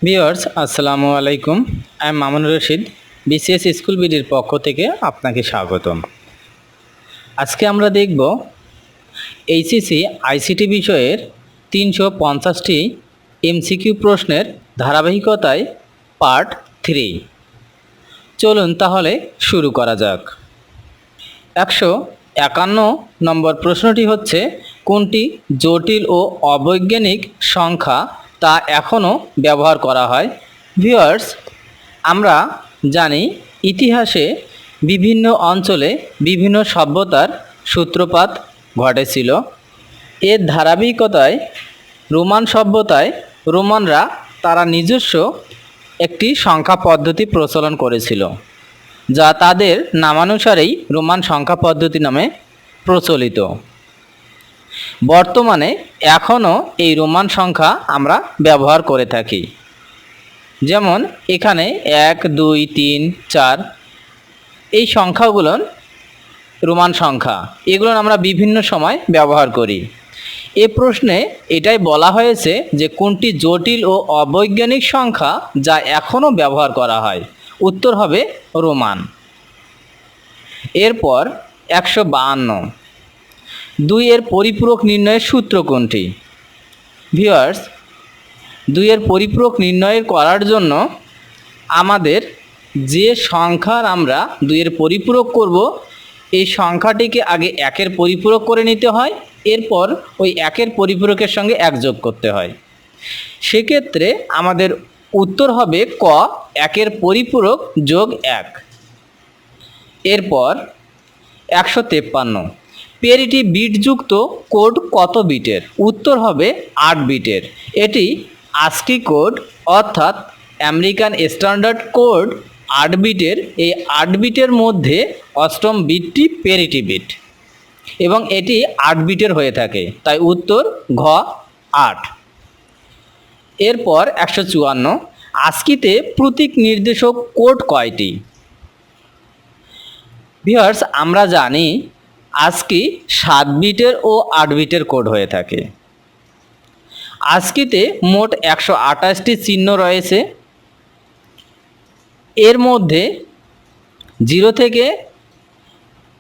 Viewers আসসালামু আলাইকুম। আমি মামুনুর রশিদ, বিসিএস স্কুল বিডির পক্ষ থেকে আপনাকে স্বাগতম। আজকে আমরা দেখব এইচএসসি আইসিটি বিষয়ের 350টি এমসিকিউ প্রশ্নের ধারাবাহিকতায় পার্ট 3। চলুন তাহলে শুরু করা যাক। 151 নম্বর প্রশ্নটি হচ্ছে, কোনটি জটিল ও অবৈজ্ঞানিক সংখ্যা তা এখনও ব্যবহার করা হয়? ভিউয়ার্স, আমরা জানি ইতিহাসে বিভিন্ন অঞ্চলে বিভিন্ন সভ্যতার সূত্রপাত ঘটেছিল। এর ধারাবাহিকতায় রোমান সভ্যতায় রোমানরা তারা নিজস্ব একটি সংখ্যা পদ্ধতি প্রচলন করেছিল, যা তাদের নামানুসারেই রোমান সংখ্যা পদ্ধতি নামে প্রচলিত। বর্তমানে এখনও এই রোমান সংখ্যা আমরা ব্যবহার করে থাকি। যেমন এখানে 1, 2, 3, 4 এই সংখ্যাগুলো রোমান সংখ্যা, এগুলো আমরা বিভিন্ন সময় ব্যবহার করি। এ প্রশ্নে এটাই বলা হয়েছে যে কোনটি জটিল ও অবৈজ্ঞানিক সংখ্যা যা এখনও ব্যবহার করা হয়। উত্তর হবে রোমান। এরপর 152, 2 এর পরিপূরক নির্ণয়ের সূত্র কোনটি? ভিউয়ার্স, 2 এর পরিপূরক নির্ণয় করার জন্য আমাদের যে সংখ্যার আমরা 2 এর পরিপূরক করব, এই সংখ্যাটিকে আগে 1 এর পরিপূরক করে নিতে হয়, এরপর ওই 1 এর পরিপূরকের সঙ্গে 1 যোগ করতে হয়। সেক্ষেত্রে আমাদের উত্তর হবে ক, 1 এর পরিপূরক যোগ 1। এরপর 153, পেরিটি বিটযুক্ত কোড কত বিটের? উত্তর হবে 8 বিটের। এটি আস্কি কোড অর্থাৎ আমেরিকান স্ট্যান্ডার্ড কোড 8 বিটের। এই 8 বিটের মধ্যে অষ্টম বিটটি পেরিটি বিট এবং এটি 8 বিটের হয়ে থাকে, তাই উত্তর ঘ 8। এরপর 154, আস্কিতে প্রতীক নির্দেশক কোড কয়টি? ভিউয়ার্স, আমরা জানি আস্কি 7 বিটের ও 8 বিটের কোড হয়ে থাকে। আস্কিতে মোট 128টি চিহ্ন রয়েছে। এর মধ্যে 0 থেকে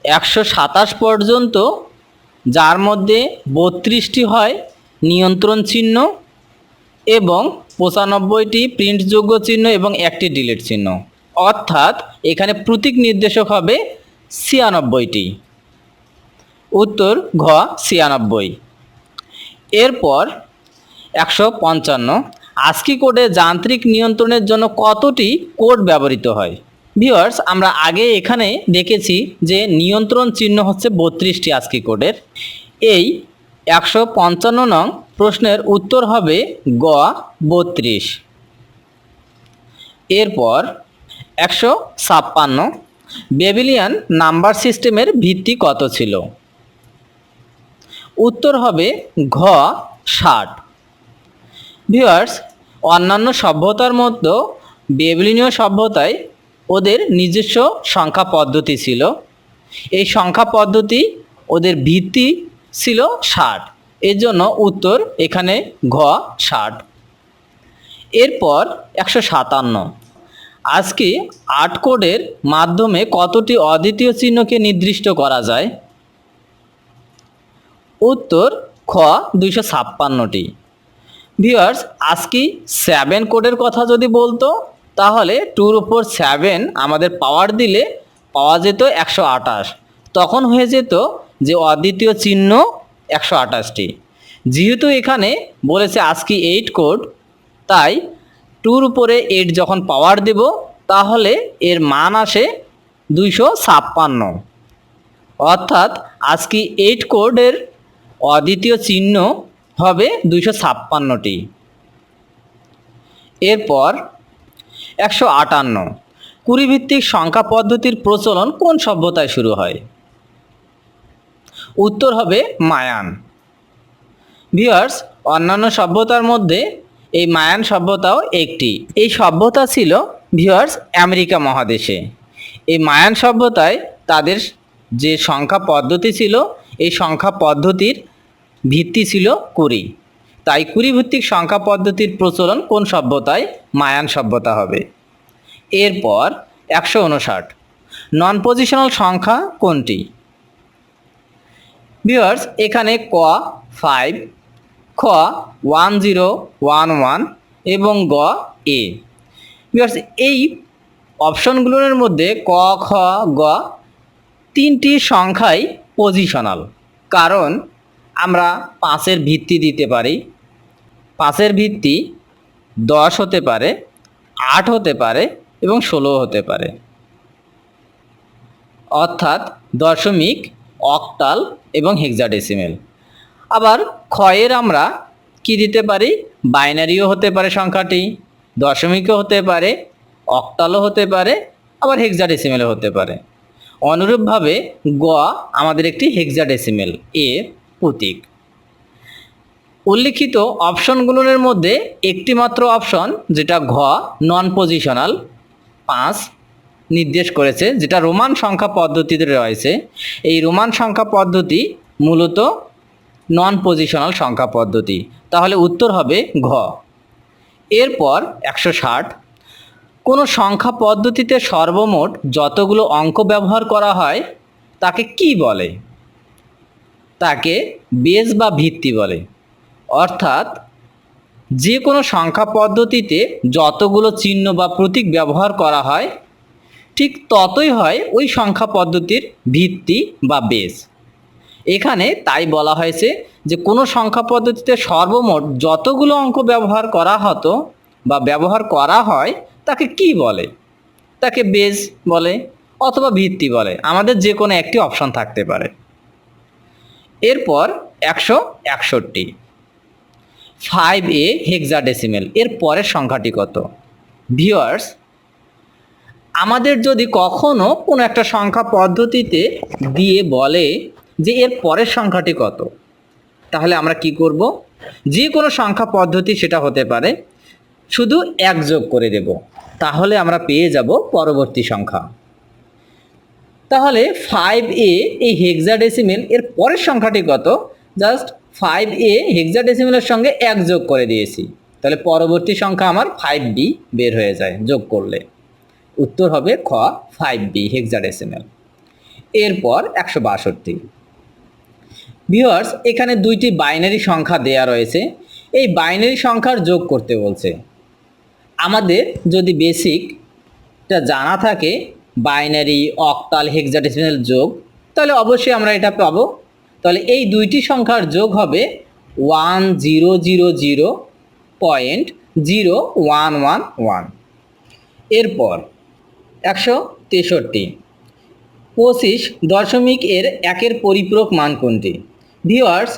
127 পর্যন্ত, যার মধ্যে 32টি হয় নিয়ন্ত্রণ চিহ্ন এবং 95টি প্রিন্টযোগ্য চিহ্ন এবং 1টি ডিলিট চিহ্ন, অর্থাৎ এখানে প্রতীক নির্দেশক হবে 96টি। উত্তর ঘ 96। এরপর 155, আস্কি কোডে যান্ত্রিক নিয়ন্ত্রণের জন্য কতটি কোড ব্যবহৃত হয়? ভিউয়ার্স, আমরা আগে এখানে দেখেছি যে নিয়ন্ত্রণ চিহ্ন হচ্ছে 32টি আস্কি কোডের। এই 155 নং প্রশ্নের উত্তর হবে গ 32। এরপর 156, বেবিলিয়ান নাম্বার সিস্টেমের ভিত্তি কত ছিল? উত্তর হবে ঘ 60। ভিউয়ার্স, অন্যান্য সভ্যতার মধ্যে বেবিলনীয় সভ্যতায় ওদের নিজস্ব সংখ্যা পদ্ধতি ছিল। এই সংখ্যা পদ্ধতি ওদের ভিত্তি ছিল 60, এর জন্য উত্তর এখানে ঘ 60। এরপর 157, আজকে 8 কোডের মাধ্যমে কতটি অদ্বিতীয় চিহ্নকে নির্দিষ্ট করা যায়? উত্তর খ 256টি। ভিউয়ার্স, আজকে 7 কোডের কথা যদি বলতো, তাহলে 2 উপর 7 আমাদের পাওয়ার দিলে পাওয়া যেত 128, তখন হয়ে যেত যে অদ্বিতীয় চিহ্ন 128টি। যেহেতু এখানে বলেছে আজকে 8 কোড, তাই 2 উপরে 8 যখন পাওয়ার দেব, তাহলে এর মান আসে 256, অর্থাৎ আজকে 8 কোডের অদ্বিতীয় চিহ্ন হবে 256টি। এরপর 158, কুড়িভিত্তিক সংখ্যা পদ্ধতির প্রচলন কোন সভ্যতায় শুরু হয়? উত্তর হবে মায়ান। ভিউয়ার্স, অন্যান্য সভ্যতার মধ্যে এই মায়ান সভ্যতাও একটি। এই সভ্যতা ছিল ভিউয়ার্স আমেরিকা মহাদেশে। এই মায়ান সভ্যতায় তাদের যে সংখ্যা পদ্ধতি ছিল, এই সংখ্যা পদ্ধতির ভিত্তি ছিল 20। তাই কুড়িভিত্তিক সংখ্যা পদ্ধতির প্রচলন কোন সভ্যতায়? মায়ান সভ্যতা হবে। এরপর 159, নন পজিশনাল সংখ্যা কোনটি? ভিউয়ার্স, এখানে ক 5, খ 1011 এবং গ এ। ভিউয়ার্স, এই অপশনগুলোর মধ্যে ক, খ, গ তিনটি সংখ্যাই পজিশনাল, কারণ আমরা 5-এর ভিত্তি দিতে পারি। 5-এর ভিত্তি 10 হতে পারে, 8 হতে পারে এবং 16 হতে পারে, অর্থাৎ দশমিক, অক্টাল এবং হেক্সাডেসিমেল। আবার ক্ষয়ের আমরা কি দিতে পারি? বাইনারিও হতে পারে সংখ্যাটি, দশমিকও হতে পারে, অক্টালও হতে পারে, আবার হেক্সাডেসিমেলও হতে পারে। অনুরূপভাবে গ আমাদের একটি হেক্সাডেসিমেল এর প্রতীক। উল্লিখিত অপশনগুলোর মধ্যে একটি মাত্র অপশন, যেটা ঘ নন পজিশনাল 5 নির্দেশ করেছে, যেটা রোমান সংখ্যা পদ্ধতিতে রয়েছে। এই রোমান সংখ্যা পদ্ধতি মূলত নন পজিশনাল সংখ্যা পদ্ধতি, তাহলে উত্তর হবে ঘ। এরপর 160, কোনো সংখ্যা পদ্ধতিতে সর্বমোট যতগুলো অঙ্ক ব্যবহার করা হয় তাকে কি বলে? তাকে বেস বা ভিত্তি বলে। অর্থাৎ যে কোনো সংখ্যা পদ্ধতিতে যতগুলো চিহ্ন বা প্রতীক ব্যবহার করা হয় ঠিক ততই হয় ওই সংখ্যা পদ্ধতির ভিত্তি বা বেস। এখানে তাই বলা হয়েছে যে কোনো সংখ্যা পদ্ধতিতে সর্বমোট যতগুলো অঙ্ক ব্যবহার করা হতো বা ব্যবহার করা হয় তাকে কি বলে? তাকে বেস বলে অথবা ভিত্তি বলে, আমাদের যে কোনো একটি অপশন থাকতে পারে। এরপর 161, 5a হেক্সাডেসিমেল এর পরের সংখ্যাটি কত? ভিউয়ার্স, আমাদের যদি কখনো কোনো একটা সংখ্যা পদ্ধতিতে দিয়ে বলে যে এর পরের সংখ্যাটি কত, তাহলে আমরা কি করব? যে কোনো সংখ্যা পদ্ধতি সেটা হতে পারে, শুধু 1 যোগ করে দেব, তাহলে আমরা পেয়ে যাব পরবর্তী সংখ্যা। তাহলে 5a এই হেক্সাডেসিমেল এর পরের সংখ্যাটি কত? জাস্ট 5a হেক্সাডেসিমেলের সঙ্গে 1 যোগ করে দিয়েছি, তাহলে পরবর্তী সংখ্যা আমার 5b বের হয়ে যায় যোগ করলে। উত্তর হবে খ 5b হেক্সাডেসিমেল। এরপর 162, ভিউয়ার্স, এখানে দুইটি বাইনারি সংখ্যা দেয়া রয়েছে, এই বাইনারি সংখ্যার যোগ করতে বলছে। আমাদের যদি বেসিকটা জানা থাকে বাইনারি, অক্টাল, হেক্সাডেসিমেল যোগ, তাহলে অবশ্যই আমরা এটা পাবো। তাহলে এই দুইটি সংখ্যার যোগ হবে 1000.0111। এরপর 163, 25 দশমিক এর একের পরিপূরক মান কোনটি? ভিউয়ার্স,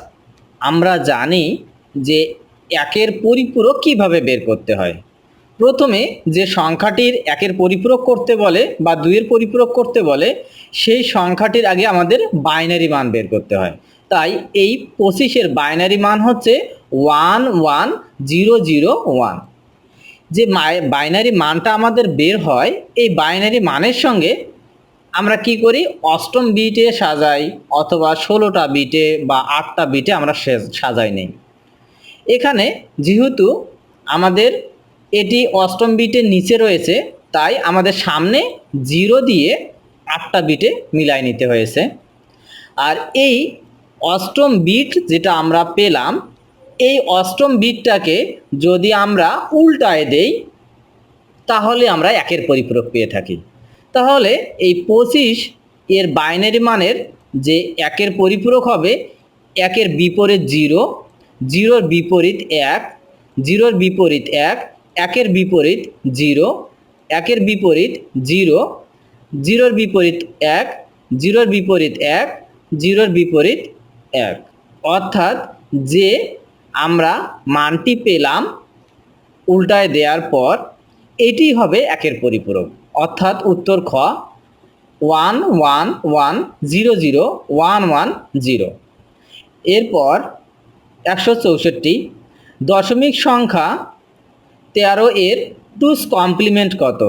আমরা জানি যে একের পরিপূরক কিভাবে বের করতে হয়। প্রথমে যে সংখ্যাটির একের পরিপূরক করতে বলে বা 2-এর পরিপূরক করতে বলে, সেই সংখ্যাটির আগে আমাদের বাইনারি মান বের করতে হয়। তাই এই 25-এর বাইনারি মান হচ্ছে 11001। যে বাইনারি মানটা আমাদের বের হয়, এই বাইনারি মানের সঙ্গে আমরা কি করি? অষ্টম বিটে সাজাই, অথবা 16টা বিটে বা 8টা বিটে আমরা সাজাই নেই। এখানে যেহেতু আমাদের এটি অষ্টম বিটের নিচে রয়েছে, তাই আমাদের সামনে 0 দিয়ে 8টা বিটে মিলাই নিতে হয়েছে। আর এই অষ্টম বিট যেটা আমরা পেলাম, এই অষ্টম বিটটাকে যদি আমরা উল্টায় দেই তাহলে আমরা একের পরিপূরক পেয়ে থাকি। তাহলে এই 25 এর বাইনারি মানের যে একের পরিপূরক হবে, একের বিপরীত 0, 0-র বিপরীত 1, 0-র বিপরীত 1, একের বিপরীত 0, একের বিপরীত 0, 0-র বিপরীত 1, 0-র বিপরীত 1, 0-র বিপরীত 1। অর্থাৎ যে আমরা মানটি পেলাম উল্টায় দেওয়ার পর এটি হবে একের পরিপূরক, অর্থাৎ উত্তর খ 111000110। এরপর 164, দশমিক সংখ্যা 13 এর 2's কমপ্লিমেন্ট কত?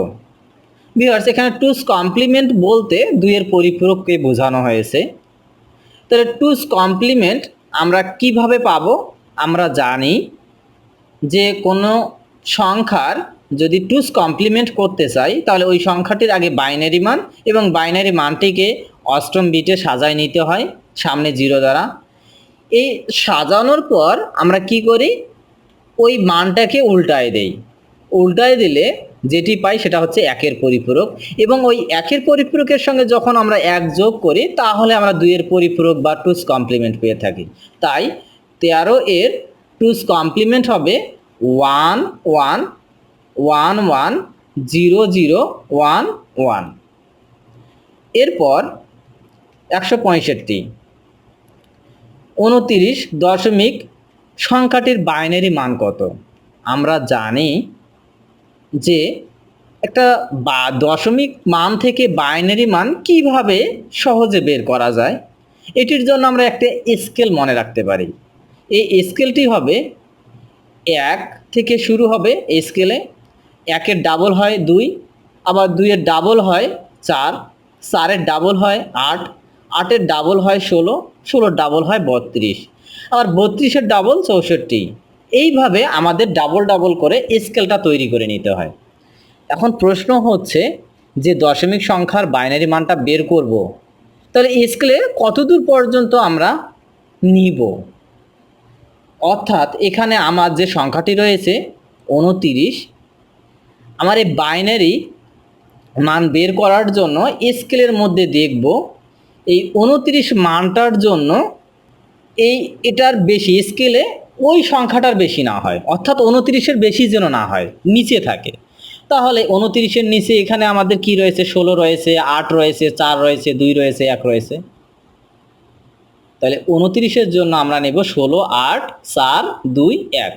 ভিউয়ার্স, এখানে 2's কমপ্লিমেন্ট বলতে 2-এর পরিপূরককে বোঝানো হয়েছে। তাহলে 2's কমপ্লিমেন্ট আমরা কিভাবে পাবো? আমরা জানি যে কোনো সংখ্যার যদি টুস কমপ্লিমেন্ট করতে চাই তাহলে ওই সংখ্যাটির আগে বাইনারি মান এবং বাইনারি মানটিকে অষ্টম বিটে সাজায় নিতে হয় সামনে 0 দ্বারা। এই সাজানোর পর আমরা কি করি, ওই মানটাকে উল্টায় দেই। উল্টায় দিলে যেটি পাই সেটা হচ্ছে 1-এর পরিপূরক, এবং ওই 1-এর পরিপূরকের সঙ্গে যখন আমরা 1 যোগ করি তাহলে আমরা 2-এর পরিপূরক বা টুস কমপ্লিমেন্ট পেয়ে থাকি। তাই 13 এর টুস কমপ্লিমেন্ট হবে 1 1 1 1 0 0 1 1। এরপর 165 29 দশমিক সংখ্যাটির বাইনারি মান কত? আমরা জানি যে একটা দশমিক মান থেকে বাইনারি মান কিভাবে সহজে বের করা যায়। এটির জন্য আমরা একটা স্কেল মনে রাখতে পারি। এই স্কেলটি হবে 1 থেকে শুরু হবে। এই স্কেলে 1-এর ডাবল হয় 2, আবার 2-এর ডাবল হয় 4, 4-এর ডাবল হয় 8, 8-এর ডাবল হয় 16, 16-এর ডাবল হয় 32, আবার 32-এর ডাবল 64। এইভাবে আমাদের ডাবল ডাবল করে স্কেলটা তৈরি করে নিতে হয়। এখন প্রশ্ন হচ্ছে যে দশমিক সংখ্যার বাইনারি মানটা বের করব, তাহলে স্কেলে কতদূর পর্যন্ত আমরা নিব? অর্থাৎ এখানে আমার যে সংখ্যাটি রয়েছে 29, আমার এই বাইনারি মান বের করার জন্য স্কেলের মধ্যে দেখব এই 29 মানটার জন্য এটার বেশি স্কেলে ওই সংখ্যাটার বেশি না হয়, অর্থাৎ 29-এর বেশি যেন না হয়, নিচে থাকে। তাহলে 29-এর নিচে এখানে আমাদের কি রয়েছে? 16 রয়েছে, 8 রয়েছে, 4 রয়েছে, 2 রয়েছে, 1 রয়েছে। তাহলে 29-এর জন্য আমরা নেব 16 8 4 2 1।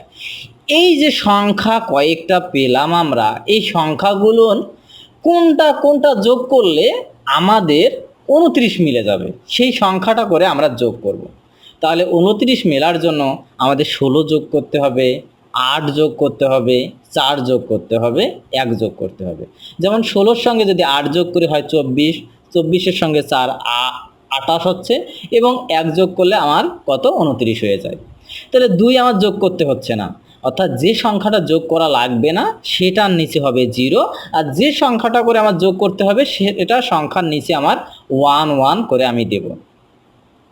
এই যে সংখ্যা কয়েকটা পেলাম আমরা, এই সংখ্যাগুলোর কোনটা কোনটা যোগ করলে আমাদের 29 মিলে যাবে সেই সংখ্যাটা করে আমরা যোগ করব। তাহলে 29 মেলার জন্য আমাদের 16 যোগ করতে হবে, 8 যোগ করতে হবে, 4 যোগ করতে হবে, 1 যোগ করতে হবে। যেমন 16-র সঙ্গে যদি 8 যোগ করে হয় 24, 24-এর সঙ্গে 4 28 হচ্ছে, এবং 1 যোগ করলে আমার কত? 29 হয়ে যায়। তাহলে 2 আমার যোগ করতে হচ্ছে না, অর্থাৎ যে সংখ্যাটা যোগ করা লাগবে না সেটার নিচে হবে 0, আর যে সংখ্যাটা করে আমার যোগ করতে হবে সেটা সংখ্যার নিচে আমার 1 1 করে আমি দেব।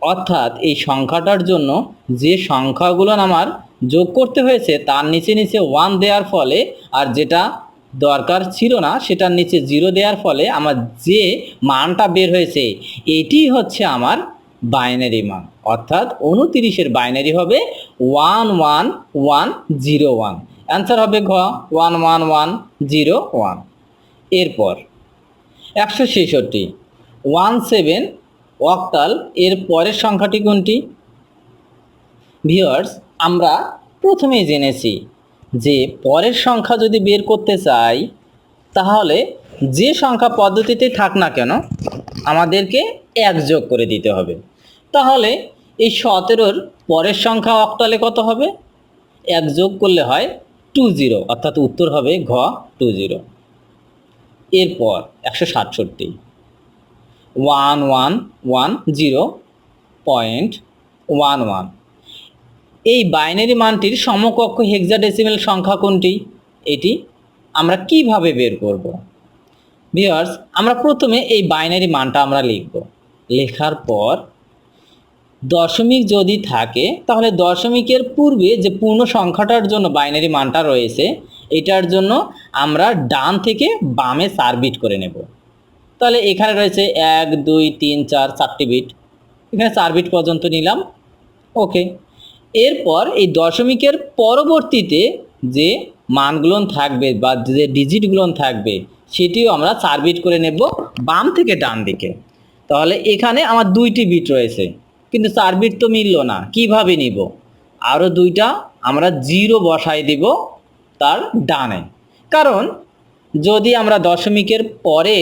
অর্থাৎ এই সংখ্যাটার জন্য যে সংখ্যাগুলো আমার যোগ করতে হয়েছে তার নিচে নিচে 1 দেওয়ার ফলে, আর যেটা দরকার ছিল না সেটার নিচে 0 দেওয়ার ফলে আমার যে মানটা বের হয়েছে এটি হচ্ছে আমার বাইনারি মান। অর্থাৎ 29-এর বাইনারি হবে 1 1 1 0 1। অ্যান্সার হবে ঘ 1 1 1 0 1। এরপর 166 17 অক্টাল এর পরের সংখ্যাটি কোনটি? ভিউয়ার্স, আমরা প্রথমেই জেনেছি যে পরের সংখ্যা যদি বের করতে চাই তাহলে যে সংখ্যা পদ্ধতিতে থাক না কেন আমাদেরকে 1 যোগ করে দিতে হবে। তাহলে এই 17-র পরের সংখ্যা অক্টালে কত হবে? 1 যোগ করলে হয় 20, অর্থাৎ উত্তর হবে ঘ 20। এরপর 167 1 1 1 0.11। এই বাইনারি মানটির সমকক্ষ হেক্সাডেসিমাল সংখ্যা কোনটি? এটি আমরা কিভাবে বের করব? ভিউয়ার্স, আমরা প্রথমে এই বাইনারি মানটা আমরা লিখব। লেখার পর দশমিক যদি থাকে তাহলে দশমিকের পূর্বে যে পূর্ণ সংখ্যাটার জন্য বাইনারি মানটা রয়েছে এটার জন্য আমরা ডান থেকে বামে 4 বিট করে নেব। তাহলে এখানে রয়েছে 1 2 3 4 4টি বিট, এখানে 4 বিট পর্যন্ত নিলাম। ওকে। এরপর এই দশমিকের পরবর্তীতে যে মানগুলো থাকবে বা যে ডিজিটগুলো থাকবে সেটিও আমরা 4 বিট করে নেব বাম থেকে ডান দিকে। তাহলে এখানে আমার 2টি বিট রয়েছে, কিন্তু 4 বিট তো মিলল না, কিভাবে নিব? আরও 2টা আমরা 0 বসাই দিব তার ডানে। কারণ যদি আমরা দশমিকের পরে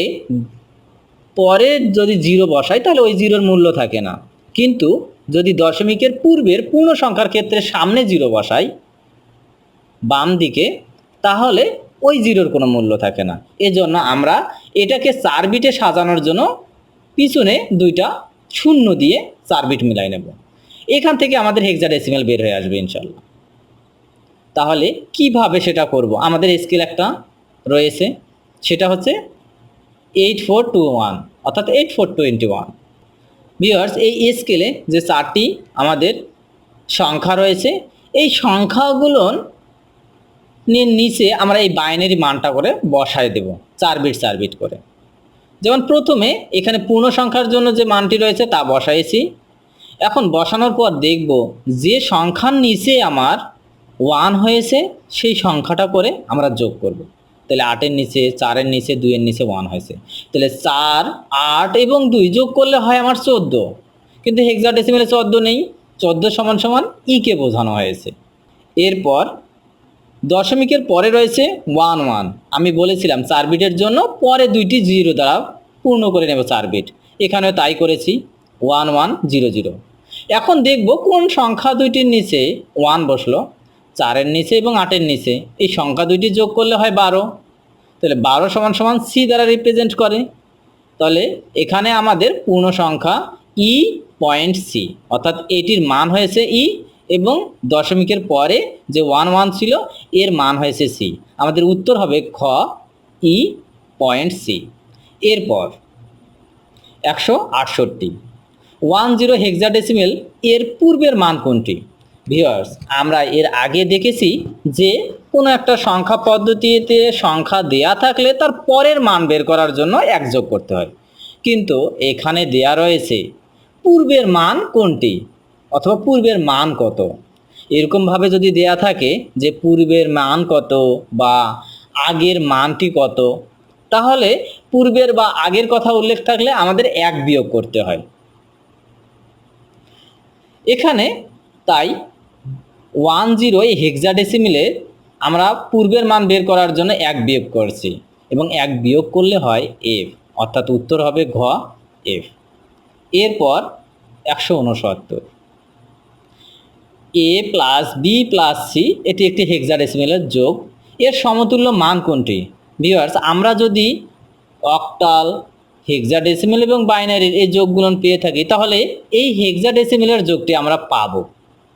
যদি 0 বসাই তাহলে ওই 0-র মূল্য থাকে না, কিন্তু যদি দশমিকের পূর্বের পূর্ণ সংখ্যার ক্ষেত্রে সামনে 0 বসাই বাম দিকে তাহলে ওই 0-র কোনো মূল্য থাকে না। এজন্য আমরা এটাকে 4 বিটে সাজানোর জন্য পিছনে 2টা শূন্য দিয়ে 4 বিট মিলাই নেব। এখান থেকে আমাদের হেক্সাডেসিমেল বের হয়ে আসবে ইনশাল্লাহ। তাহলে কিভাবে সেটা করব, আমাদের স্কেল একটা রয়েছে, সেটা হচ্ছে 8421 অর্থাৎ 8421। ভিউয়ার্স, এই স্কেলে যে 4টি আমাদের সংখ্যা রয়েছে, এই সংখ্যাগুলোর নিচে আমরা এই বাইনারি মানটা করে বসায় দেব 4 বিট 4 বিট করে। যেমন প্রথমে এখানে পূর্ণ সংখ্যার জন্য যে মানটি রয়েছে তা বসাইছি। এখন বসানোর পর দেখব যে সংখ্যার নিচে আমার 1 হয়েছে সেই সংখ্যাটা করে আমরা যোগ করব। তাহলে 8-এর নিচে 4-এর নিচে 2-এর নিচে 1 হয়েছে, তাহলে 4, 8 এবং 2 যোগ করলে হয় আমার 14। কিন্তু হেক্সাডেসিমেলে 14 নেই, 14 সমান সমান কে বোঝানো হয়েছে। এরপর দশমিকের পরে রয়েছে 1 1। আমি বলেছিলাম 4 বিটের জন্য পরে 2টি 0 দ্বারা পূর্ণ করে নেব 4 বিট, এখানেও তাই করেছি 1 1 0 0। এখন দেখব কোন সংখ্যা দুইটির নিচে 1 বসলো, 4-এর নিচে এবং 8-এর নিচে। এই সংখ্যা দুইটি যোগ করলে হয় 12, তাহলে 12 সমান সমান সি দ্বারা রিপ্রেজেন্ট করে। তাহলে এখানে আমাদের পূর্ণ সংখ্যা পয়েন্ট সি, অর্থাৎ এটির মান হয়েছে এবং দশমিকের পরে যে 1 1 ছিল এর মান হয়েছে সি। আমাদের উত্তর হবে খ পয়েন্ট সি। এরপর 168 10 হেক্সাডেসিমেল এর পূর্বের মান কোনটি? ভিউয়ার্স, আমরা এর আগে দেখেছি যে কোনো একটা সংখ্যা পদ্ধতিতে সংখ্যা দেয়া থাকলে তার পরের মান বের করার জন্য 1 যোগ করতে হয়, কিন্তু এখানে দেয়া রয়েছে পূর্বের মান কোনটি অথবা পূর্বের মান কত। এরকমভাবে যদি দেয়া থাকে যে পূর্বের মান কত বা আগের মানটি কত, তাহলে পূর্বের বা আগের কথা উল্লেখ থাকলে আমাদের 1 বিয়োগ করতে হয়। এখানে তাই 10 এই হেক্সাডেসিমেলে আমরা পূর্বের মান বের করার জন্য 1 বিয়োগ করছি এবং 1 বিয়োগ করলে হয় এফ, অর্থাৎ উত্তর হবে ঘ এফ। এরপর 169 এ প্লাস বি প্লাস সি, এটি একটি হেক্সাডেসিমেলের যোগ, এর সমতুল্য মান কোনটি? ভিউয়ার্স, আমরা যদি অক্টাল, হেক্সাডেসিমেল এবং বাইনারির এই যোগগুলো পেয়ে থাকি তাহলে এই হেক্সাডেসিমেলের যোগটি আমরা পাবো।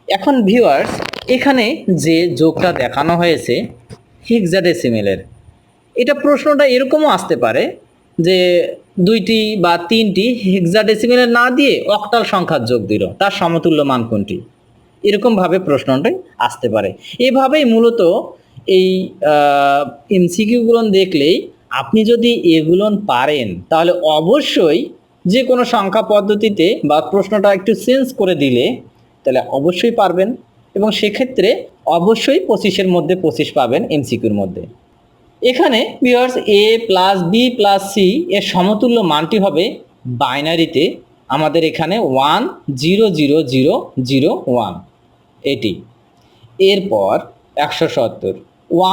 এখন ভিউয়ার্স, এখানে যে যোগটা দেখানো হয়েছে হেক্সাডেসিমেলের, এটা প্রশ্নটা এরকমও আসতে পারে যে 2টি বা 3টি হেক্সাডেসিমেলের না দিয়ে অক্টাল সংখ্যার যোগ দিল, তার সমতুল্য মান কোনটি? এরকমভাবে প্রশ্নটাই আসতে পারে। এভাবেই মূলত এই এমসিকিউগুলো দেখলেই আপনি যদি এগুলো পারেন তাহলে অবশ্যই যে কোনো সংখ্যা পদ্ধতিতে বা প্রশ্নটা একটু চেঞ্জ করে দিলে তাহলে অবশ্যই পারবেন, এবং সেক্ষেত্রে অবশ্যই 25-এর মধ্যে 25 পাবেন এমসিকিউর মধ্যে। এখানে ভিউয়ার্স, এ প্লাস বি প্লাস সি এর সমতুল্য মানটি হবে বাইনারিতে আমাদের এখানে 1 0 0 0 0 1 এটি। এরপর 170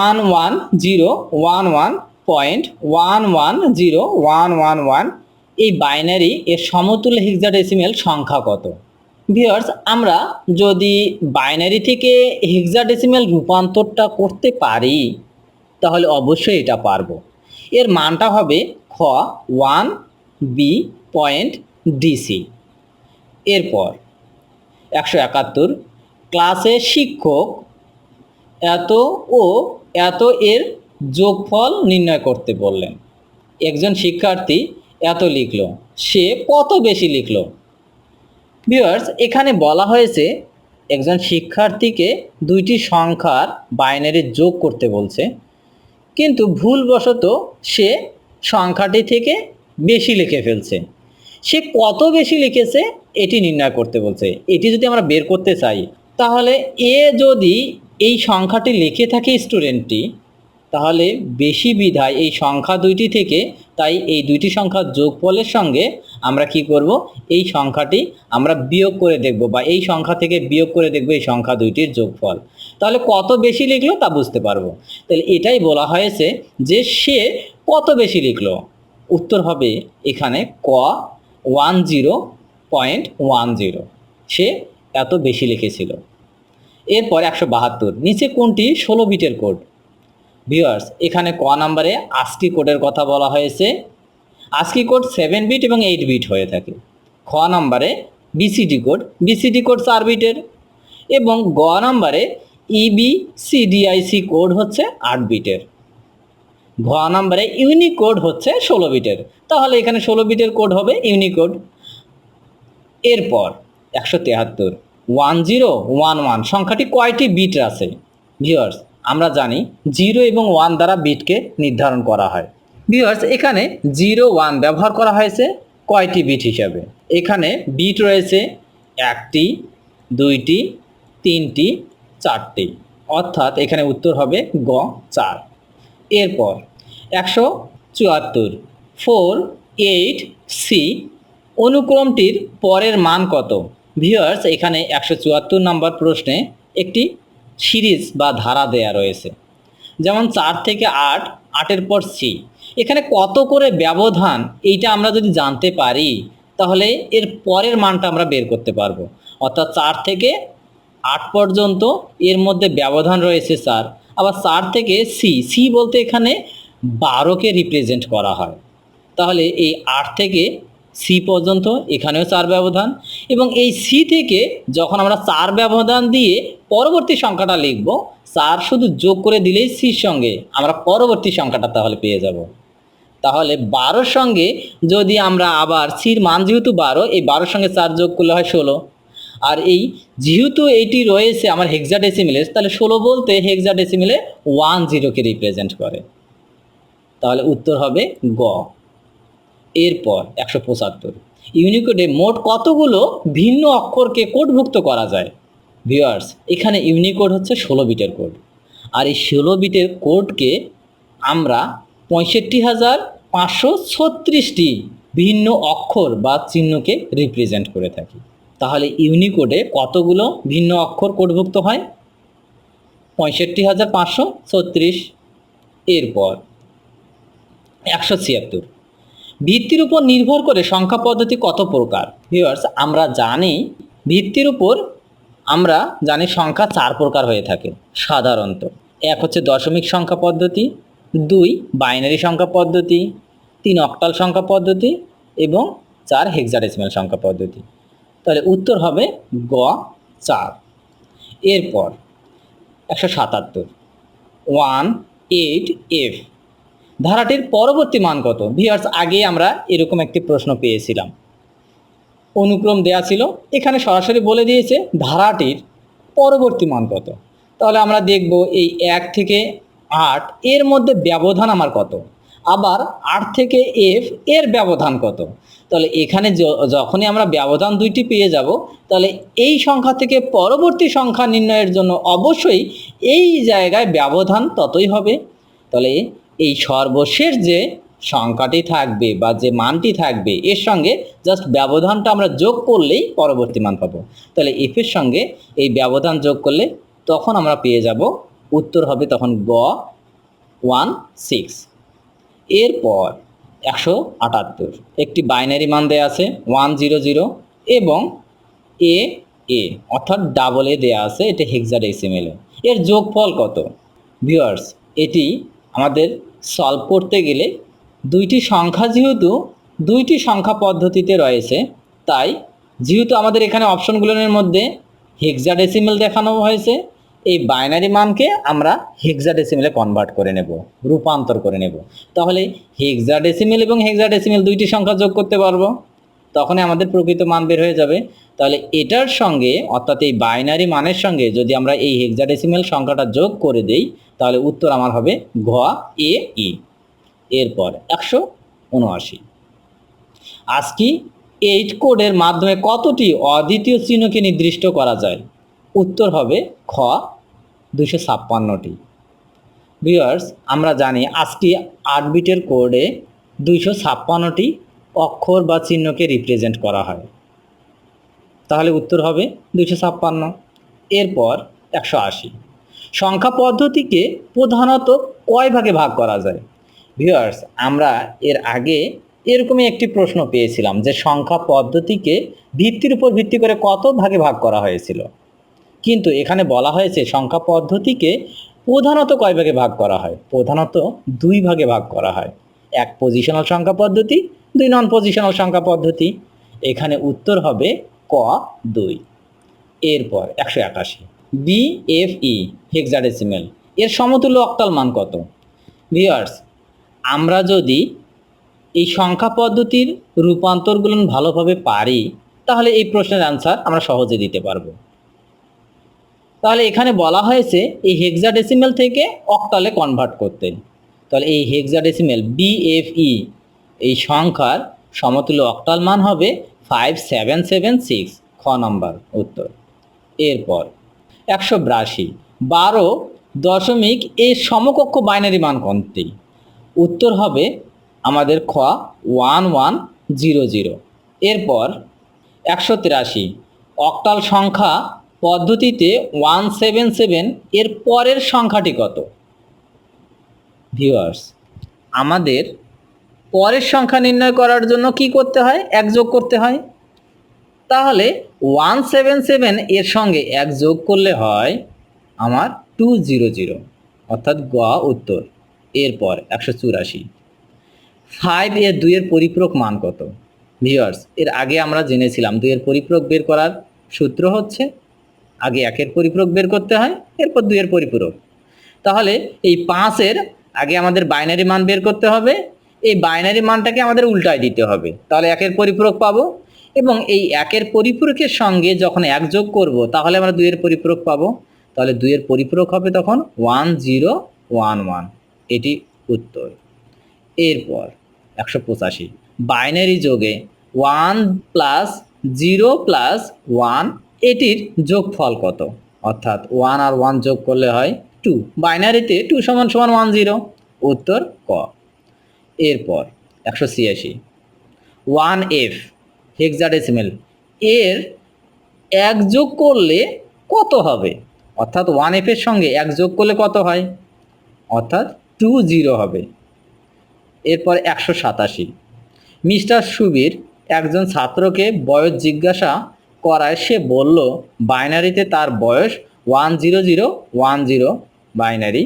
1 1 0 1 1.1101111, এই বাইনারি এর সমতুল্য হেক্সাডেসিমেল সংখ্যা কত? ভিউয়ার্স, আমরা যদি বাইনারি থেকে হেক্সাডেসিমেল রূপান্তরটা করতে পারি তাহলে অবশ্যই এটা পারবো। এর মানটা হবে খ 1 বি পয়েন্ট ডিসি। এরপর 171 ক্লাসে শিক্ষক এত ও এত এর যোগফল নির্ণয় করতে বললেন। একজন শিক্ষার্থী এত লিখলো, সে কত বেশি লিখলো? ভিউয়ার্স, এখানে বলা হয়েছে একজন শিক্ষার্থীকে 2টি সংখ্যার বাইনারি যোগ করতে বলছে, কিন্তু ভুলবশত সে সংখ্যাটি থেকে বেশি লিখে ফেলছে। সে কত বেশি লিখেছে এটি নির্ণয় করতে বলছে। এটি যদি আমরা বের করতে চাই তাহলে এ যদি এই সংখ্যাটি লিখে থাকে স্টুডেন্টটি, তাহলে বেশি বিধায় এই সংখ্যা 2টি থেকে, তাই এই 2টি সংখ্যার যোগফলের সঙ্গে আমরা কি করব, এই সংখ্যাটি আমরা বিয়োগ করে দেখব বা এই সংখ্যা থেকে বিয়োগ করে দেখব এই সংখ্যা 2টির যোগফল, তাহলে কত বেশি লিখলো তা বুঝতে পারবো। তাহলে এটাই বলা হয়েছে যে সে কত বেশি লিখলো। উত্তর হবে এখানে ক 10.10, সে এত বেশি লিখেছিল। এরপর 172 নিচে কোনটি 16 বিটের কোড? ভিউয়ার্স, এখানে ক নাম্বারে ASCII কোডের কথা বলা হয়েছে। ASCII কোড 7 বিট এবং 8 বিট হয়ে থাকে। খ নাম্বারে বিসিডি কোড, বিসিডি কোড 4 বিটের, এবং গ নাম্বারে ইবিসিডিআইসি কোড হচ্ছে 8 বিটের। ঘ নাম্বারে ইউনিকোড হচ্ছে 16 বিটের, তাহলে এখানে 16 বিটের কোড হবে ইউনিকোড। এরপর 173 1011 সংখ্যাটি কয়টি বিট আছে? ভিউয়ার্স, আমরা জানি 0 এবং 1 দ্বারা বিটকে নির্ধারণ করা হয়। ভিউয়ার্স, এখানে 0 1 ব্যবহার করা হয়েছে কয়টি বিট হিসাবে? এখানে বিট রয়েছে 1টি, 2টি, 3টি, 4টি, অর্থাৎ এখানে উত্তর হবে গ 4। এরপর 174 4 8 সি অনুক্রমটির পরের মান কত? ভিউয়ার্স, এখানে 174 নম্বর প্রশ্নে একটি সিরিজ বা ধারা দেয়া রয়েছে, যেমন 4 থেকে 8, 8-এর পর সি। এখানে কত করে ব্যবধান, এইটা আমরা যদি জানতে পারি তাহলে এর পরের মানটা আমরা বের করতে পারবো। অর্থাৎ 4 থেকে 8 পর্যন্ত এর মধ্যে ব্যবধান রয়েছে 4, আবার 4 থেকে সি, সি বলতে এখানে 12কে রিপ্রেজেন্ট করা হয়। তাহলে এই 8 থেকে সি পর্যন্ত এখানেও 4 ব্যবধান, এবং এই সি থেকে যখন আমরা 4 ব্যবধান দিয়ে পরবর্তী সংখ্যাটা লিখব, 4 শুধু যোগ করে দিলেই সির সঙ্গে আমরা পরবর্তী সংখ্যাটা তাহলে পেয়ে যাব। তাহলে 12-র সঙ্গে যদি আমরা আবার সির মান যেহেতু 12, এই 12-র সঙ্গে 4 যোগ করলে হয় 16। আর এই যেহেতু এইটি রয়েছে আমার হেক্সাডেসিমেলে, তাহলে 16 বলতে হেক্সাডেসিমেলে 10কে রিপ্রেজেন্ট করে, তাহলে উত্তর হবে গ। এরপর 175 ইউনিকোডে মোট কতগুলো ভিন্ন অক্ষরকে কোডভুক্ত করা যায়? ভিউয়ার্স, এখানে ইউনিকোড হচ্ছে 16 বিটের কোড, আর এই 16 বিটের কোডকে আমরা 65,536টি ভিন্ন অক্ষর বা চিহ্নকে রিপ্রেজেন্ট করে থাকি। তাহলে ইউনিকোডে কতগুলো ভিন্ন অক্ষর কোডভুক্ত হয়? 65,536। এরপর 176 ভিত্তির উপর নির্ভর করে সংখ্যা পদ্ধতি কত প্রকার? ভিউয়ার্স, আমরা জানি ভিত্তির উপর আমরা জানি সংখ্যা 4 প্রকার হয়ে থাকে সাধারণত। 1 হচ্ছে দশমিক সংখ্যা পদ্ধতি, 2 বাইনারি সংখ্যা পদ্ধতি, 3 অক্টাল সংখ্যা পদ্ধতি, এবং 4 হেক্সাডেসিমাল সংখ্যা পদ্ধতি। তাহলে উত্তর হবে গ 4। এরপর 177 18F ধারাটির পরবর্তী মান কত? ভিউয়ার্স, আগে আমরা এরকম একটি প্রশ্ন পেয়েছিলাম, অনুক্রম দেয়া ছিল, এখানে সরাসরি বলে দিয়েছে ধারাটির পরবর্তী মান কত। তাহলে আমরা দেখব এই 1 থেকে 8 এর মধ্যে ব্যবধান আমার কত, আবার 8 থেকে এফ এর ব্যবধান কত। তাহলে এখানে যখনই আমরা ব্যবধান দুইটি পেয়ে যাব, তাহলে এই সংখ্যা থেকে পরবর্তী সংখ্যা নির্ণয়ের জন্য অবশ্যই এই জায়গায় ব্যবধান ততই হবে। তাহলে এই সর্বশেষ যে সংখ্যাটি থাকবে বা যে মানটি থাকবে এর সঙ্গে জাস্ট ব্যবধানটা আমরা যোগ করলেই পরবর্তী মান পাবো। তাহলে এফের সঙ্গে এই ব্যবধান যোগ করলে তখন আমরা পেয়ে যাব, উত্তর হবে তখন গ 16। এরপর 178 একটি বাইনারি মান দেয়া আছে 100 এবং এ অর্থাৎ ডাবল এ দেয়া আছে, এটা হেক্সাডেসিমেলে। এর যোগফল কত? ভিউয়ার্স, এটি আমাদের সলভ করতে গেলে দুইটি সংখ্যা যেহেতু দুইটি সংখ্যা পদ্ধতিতে রয়েছে, তাই যেহেতু আমাদের এখানে অপশনগুলোর মধ্যে হেক্সাডেসিমেল দেখানো হয়েছে, এই বাইনারি মানকে আমরা হেক্সাডেসিমেলে কনভার্ট করে নেব, রূপান্তর করে নেব। তাহলে হেক্সাডেসিমেল এবং হেক্সাডেসিমেল দুইটি সংখ্যা যোগ করতে পারবো, তখনই আমাদের প্রকৃত মান বের হয়ে যাবে। তাহলে এটার সঙ্গে অর্থাৎ এই বাইনারি মানের সঙ্গে যদি আমরা এই হেক্সাডেসিমেল সংখ্যাটা যোগ করে দেই, তাহলে উত্তর আমার হবে ঘ এ ই। এরপর 179 আজকি 8 কোডের মাধ্যমে কতটি অদ্বিতীয় চিহ্নকে নির্দিষ্ট করা যায়? উত্তর হবে খ 256টি। ভিউয়ার্স, আমরা জানি আজকি 8 বিটের কোডে 256টি অক্ষর বা চিহ্নকে রিপ্রেজেন্ট করা হয়, তাহলে উত্তর হবে 256। এরপর 180 সংখ্যা পদ্ধতিকে প্রধানত কয় ভাগে ভাগ করা যায়? ভিউয়ার্স, আমরা এর আগে এরকমই একটি প্রশ্ন পেয়েছিলাম যে সংখ্যা পদ্ধতিকে ভিত্তির উপর ভিত্তি করে কত ভাগে ভাগ করা হয়েছিল, কিন্তু এখানে বলা হয়েছে সংখ্যা পদ্ধতিকে প্রধানত কয় ভাগে ভাগ করা হয়? প্রধানত 2 ভাগে ভাগ করা হয়, 1 পজিশনাল সংখ্যা পদ্ধতি, 2 নন পজিশনাল সংখ্যা পদ্ধতি। এখানে উত্তর হবে ক 2। এরপর 181 BFE হেক্সাডেসিমেল, এর সমতুল্য অক্টাল মান কত? ভিউয়ার্স, আমরা যদি এই সংখ্যা পদ্ধতির রূপান্তরগুলো ভালোভাবে পারি তাহলে এই প্রশ্নের অ্যান্সার আমরা সহজে দিতে পারবো। তাহলে এখানে বলা হয়েছে এই হেক্সাডেসিমেল থেকে অক্টালে কনভার্ট করতে। তাহলে এই হেক্সাডেসিমেল BFE এই সংখ্যার সমতুল্য অক্টাল মান হবে 5776, খ নম্বর উত্তর। এরপর 182 12 এর সমকক্ষ বাইনারি মান কোনটি? উত্তর হবে আমাদের খ 1100। এরপর 183 অক্টাল সংখ্যা পদ্ধতিতে 177 এর পরের সংখ্যাটি কত? ভিউয়ার্স, আমাদের পরের সংখ্যা নির্ণয় করার জন্য কি করতে হয়? এক যোগ করতে হয়। তাহলে 177 এর সঙ্গে এক যোগ করলে হয় আমার 200, অর্থাৎ গ উত্তর। এরপর 184 5 এর 2 এর পরিপূরক মান কত? ভিউয়ার্স, এর আগে আমরা জেনেছিলাম 2 এর পরিপূরক বের করার সূত্র হচ্ছে আগে 1 এর পরিপূরক বের করতে হয়, এরপর 2 এর পরিপূরক। তাহলে এই 5 এর আগে আমাদের বাইনারি মান বের করতে হবে, এই বাইনারি মানটাকে আমাদের উল্টায় দিতে হবে, তাহলে 1 এর পরিপূরক পাবো, এবং এই 1 এর পরিপূরকের সঙ্গে যখন 1 যোগ করব তাহলে আমরা 2 এর পরিপূরক পাবো। তাহলে 2 এর পরিপূরক হবে তখন 1011, এটি উত্তর। এরপর 185 বাইনারি যোগে 1 + 0 + 1 এটির যোগফল কত? অর্থাৎ 1 আর 1 যোগ করলে হয় 2, বাইনারিতে 2 = 10, উত্তর ক। এরপর 186 1F হেক্সাডেসিমেল, এর এক যোগ করলে কত হবে? অর্থাৎ 1F এর সঙ্গে এক যোগ করলে কত হয়? অর্থাৎ 20 হবে। এরপর 187 মিস্টার সুবীর একজন ছাত্রকে বয়স জিজ্ঞাসা করায় সে বলল বাইনারিতে তার বয়স 10010 বাইনারি,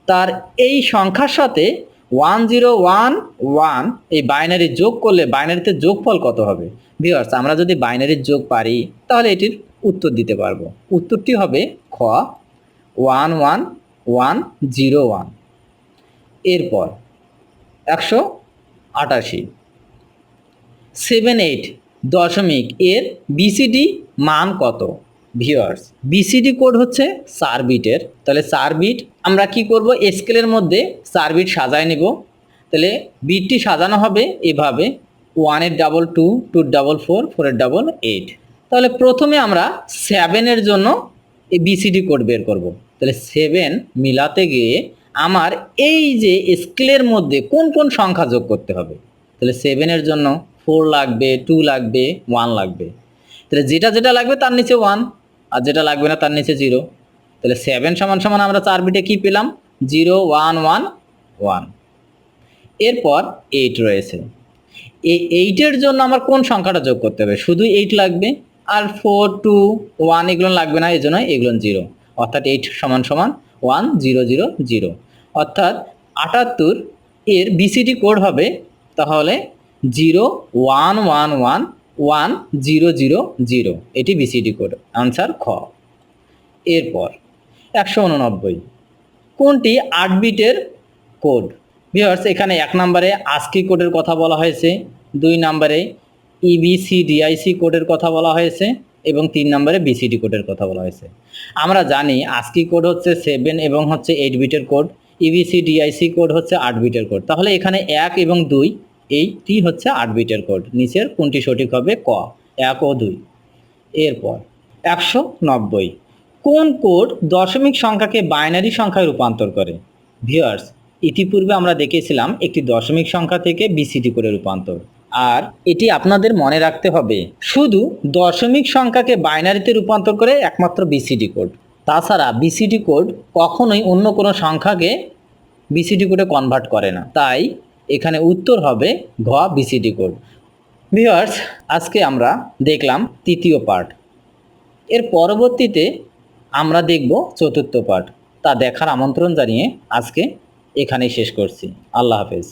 তার এই সংখ্যার সাথে 1011 এই বাইনারি যোগ করলে বাইনারিতে যোগফল কত হবে? ভিউয়ার্স, আমরা যদি বাইনারির যোগ পারি তাহলে এটির উত্তর দিতে পারবো। উত্তরটি হবে খ 11101। এরপর 188 78 এর BCD মান কত? ভিউয়ার্স, BCD কোড হচ্ছে 4 বিটের। তাহলে 4 বিট আমরা কি করব? স্কেলের মধ্যে 4 বিট সাজায় নিব। তাহলে বিটটি সাজানো হবে এভাবে 1 এর 22, 2 এর 44, 4 এর 88। তাহলে প্রথমে আমরা 7 এর জন্য এই BCD কোড বের করব। তাহলে 7 মিলাতে গিয়ে আমার এই যে স্কেলের মধ্যে কোন কোন সংখ্যা যোগ করতে হবে? তাহলে 7 এর জন্য 4 লাগবে, 2 লাগবে, 1 লাগবে। তাহলে যেটা যেটা লাগবে তার নিচে 1, আর যেটা লাগবে না তার নিচে 0। তাহলে 7 = আমরা 4 বিটে কি পেলাম? 0 1 1 1। এরপর 8 রয়েছে, এই 8 এর জন্য আমার কোন সংখ্যাটা যোগ করতে হবে? শুধু 8 লাগবে, আর 4 2 1 এগুলো লাগবে না, এই জন্য এগুলো 0। অর্থাৎ 8 = 1000, অর্থাৎ 78 এর BCD কোড হবে তাহলে 01111000, এটি BCD কোড, আনসার খ। এরপর 189 কোনটি 8 বিটের কোড? ভিউয়ার্স, এখানে 1 নম্বরে ASCII কোডের কথা বলা হয়েছে, 2 নম্বরে EBCDIC কোডের কথা বলা হয়েছে, এবং 3 নম্বরে BCD কোডের কথা বলা হয়েছে। আমরা জানি ASCII কোড হচ্ছে 7 এবং হচ্ছে 8 বিটের কোড, EBCDIC কোড হচ্ছে 8 বিটের কোড। তাহলে এখানে 1 এবং 2 এইটি হচ্ছে 8 বিটের কোড। নিচের কোনটি সঠিক হবে? ক 1 ও 2। এরপর 190 কোন কোড দশমিক সংখ্যাকে বাইনারি সংখ্যায় রূপান্তর করে? ভিউয়ার্স, ইতিপূর্বে আমরা দেখেছিলাম একটি দশমিক সংখ্যা থেকে BCD কোডে রূপান্তর, আর এটি আপনাদের মনে রাখতে হবে শুধু দশমিক সংখ্যাকে বাইনারিতে রূপান্তর করে একমাত্র BCD কোড। তাছাড়া BCD কোড কখনোই অন্য কোনো সংখ্যাকে BCD কোডে কনভার্ট করে না। তাই এখানে উত্তর হবে ঘ BCD কোড। ভিউয়ার্স, আজকে আমরা দেখলাম তৃতীয় পার্ট, এর পরবর্তীতে আমরা দেখব চতুর্থ পার্ট। তা দেখার আমন্ত্রণ জানিয়ে আজকে এখানেই শেষ করছি। আল্লাহ হাফেজ।